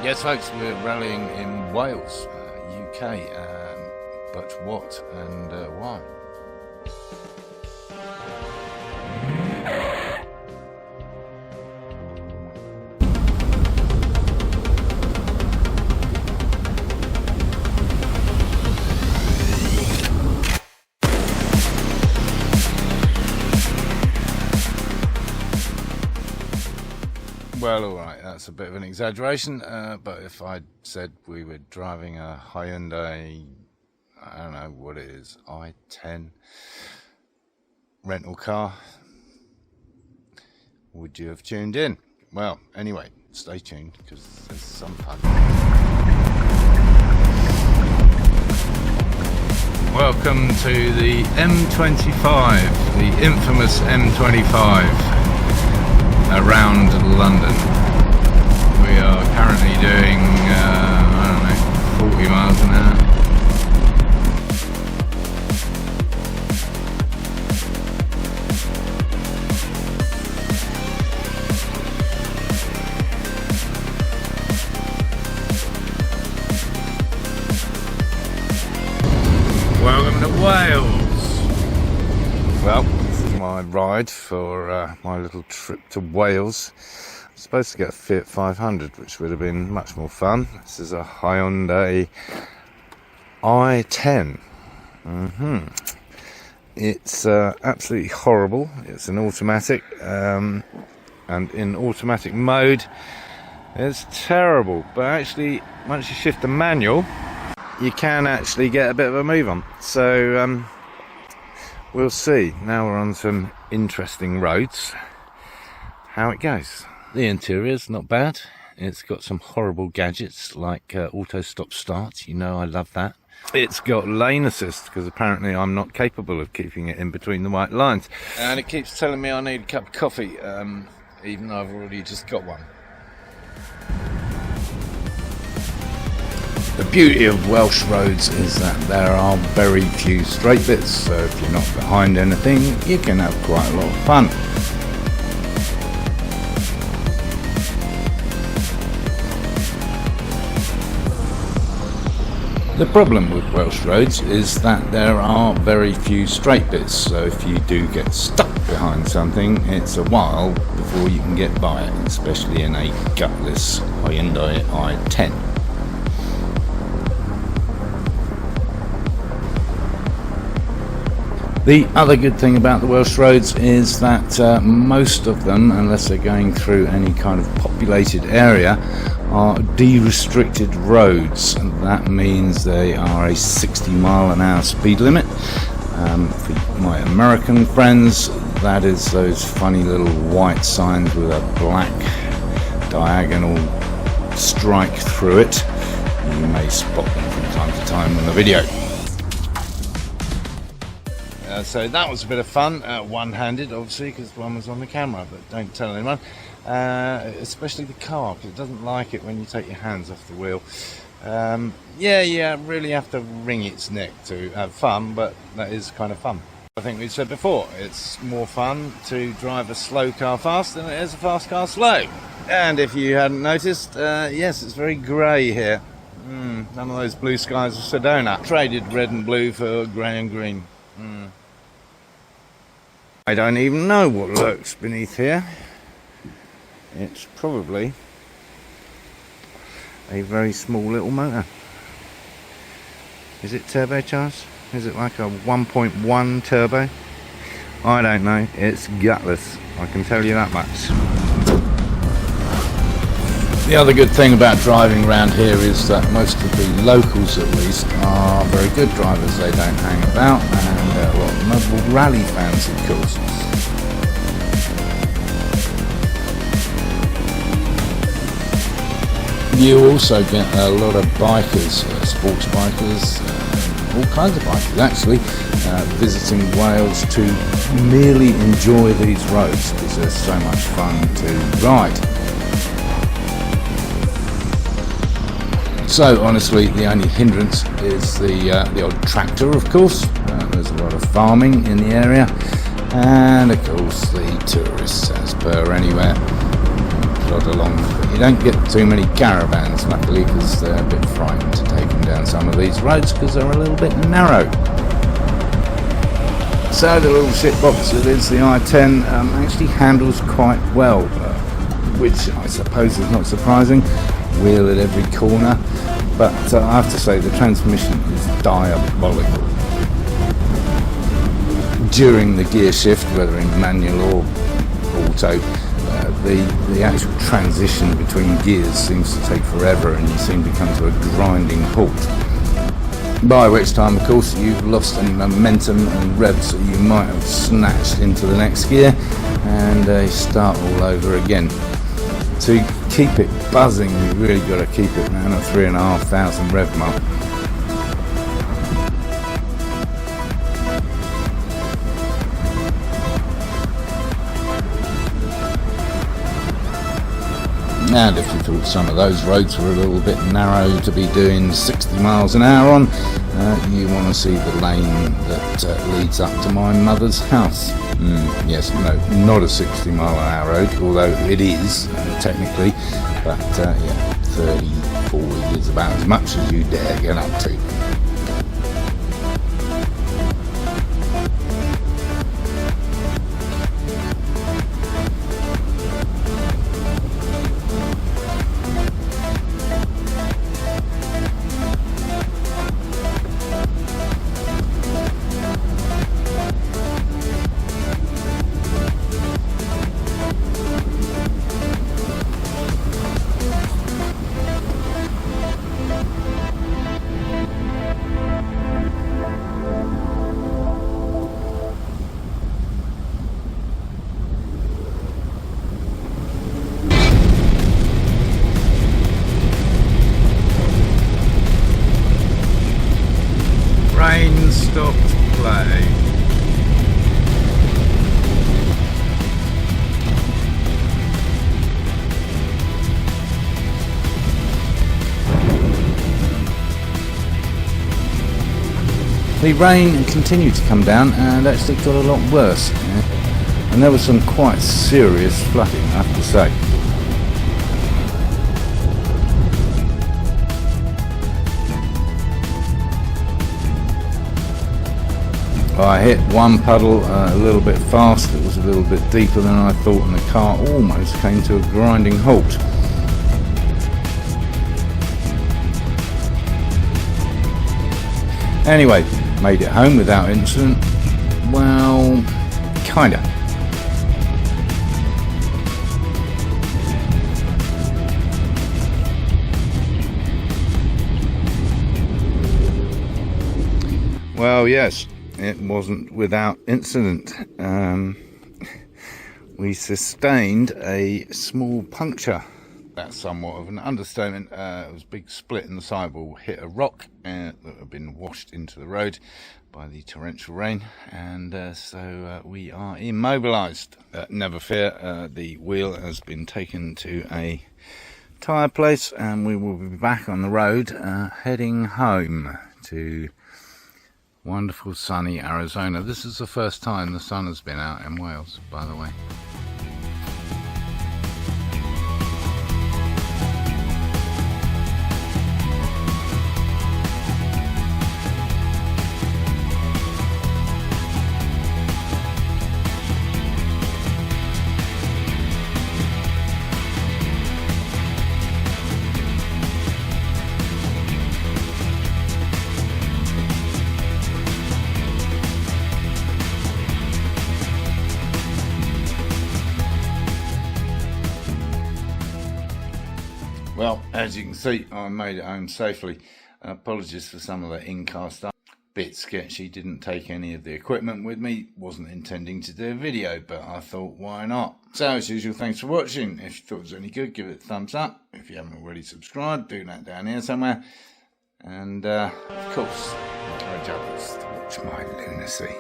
Yes, folks, we're rallying in Wales, UK, but what and why? Well, alright, that's a bit of an exaggeration, but if I said we were driving a Hyundai, I don't know what it is, i10 rental car, would you have tuned in? Well, anyway, stay tuned because there's some fun. Welcome to the M25, the infamous M25. Around London. We are currently doing, I don't know, 40 miles an hour. Welcome to Wales! Well, this is my ride for my little trip to Wales. I'm supposed to get a Fiat 500, which would have been much more fun. This is a Hyundai i10. It's absolutely horrible. It's an automatic, and in automatic mode it's terrible, but actually once you shift the manual you can actually get a bit of a move on. So we'll see. Now we're on some interesting roads, how it goes. The interior's not bad. It's got some horrible gadgets like auto stop start. You know I love that. It's got lane assist because apparently I'm not capable of keeping it in between the white lines. And it keeps telling me I need a cup of coffee, even though I've already just got one. The beauty of Welsh roads is that there are very few straight bits, so if you're not behind anything, you can have quite a lot of fun. The problem with Welsh roads is that there are very few straight bits, so if you do get stuck behind something, it's a while before you can get by it, especially in a gutless Hyundai i10. The other good thing about the Welsh roads is that most of them, unless they're going through any kind of populated area, are de-restricted roads, and that means they are a 60 mile an hour speed limit. For my American friends, that is those funny little white signs with a black diagonal strike through it. You may spot them from time to time on the video. So that was a bit of fun, one-handed obviously because one was on the camera, but don't tell anyone, especially the car because it doesn't like it when you take your hands off the wheel. Yeah, really have to wring its neck to have fun, but that is kind of fun. I think we said before, it's more fun to drive a slow car fast than it is a fast car slow. And if you hadn't noticed, yes, it's very grey here. None of those blue skies of Sedona. Traded red and blue for grey and green. I don't even know what lurks beneath here. It's probably a very small little motor. Is it turbocharged? Is it like a 1.1 turbo? I don't know. It's gutless, I can tell you that much. The other good thing about driving around here is that most of the locals at least are very good drivers. They don't hang about, and a lot of notable rally fans of course. You also get a lot of bikers, sports bikers, all kinds of bikers actually, visiting Wales to merely enjoy these roads because they're so much fun to ride. So honestly, the only hindrance is the odd tractor, of course. There's a lot of farming in the area, and of course the tourists, as per anywhere. plod along. But you don't get too many caravans, luckily, because they're a bit frightened to take them down some of these roads because they're a little bit narrow. So the little shitbox that is the i10 actually handles quite well, which I suppose is not surprising. Wheel at every corner, but I have to say the transmission is diabolical. During the gear shift, whether in manual or auto, the actual transition between gears seems to take forever, and you seem to come to a grinding halt. By which time, of course, you've lost any momentum and revs that you might have snatched into the next gear, and start all over again. To keep it buzzing, you've really got to keep it around at 3,500 rev mark. And if you thought some of those roads were a little bit narrow to be doing 60 miles an hour on, you want to see the lane that leads up to my mother's house. Yes, no, not a 60 mile an hour road, although it is technically, but yeah, 30, 40 is about as much as you dare get up to. Rain stopped play. The rain continued to come down and actually got a lot worse, and there was some quite serious flooding, I have to say. I hit one puddle a little bit fast. It was a little bit deeper than I thought, and the car almost came to a grinding halt. Anyway, made it home without incident. Well, kinda. Well, yes. It wasn't without incident. We sustained a small puncture. That's somewhat of an understatement. It was a big split in the sidewall, hit a rock that had been washed into the road by the torrential rain, and so we are immobilised. Never fear, the wheel has been taken to a tyre place, and we will be back on the road heading home to wonderful sunny Arizona. This is the first time the sun has been out in Wales, by the way. Well, as you can see, I made it home safely. Apologies for some of the in-car stuff. Bit sketchy, didn't take any of the equipment with me. Wasn't intending to do a video, but I thought, why not? So, as usual, thanks for watching. If you thought it was any good, give it a thumbs up. If you haven't already subscribed, do that down here somewhere. And, of course, encourage others to watch my lunacy.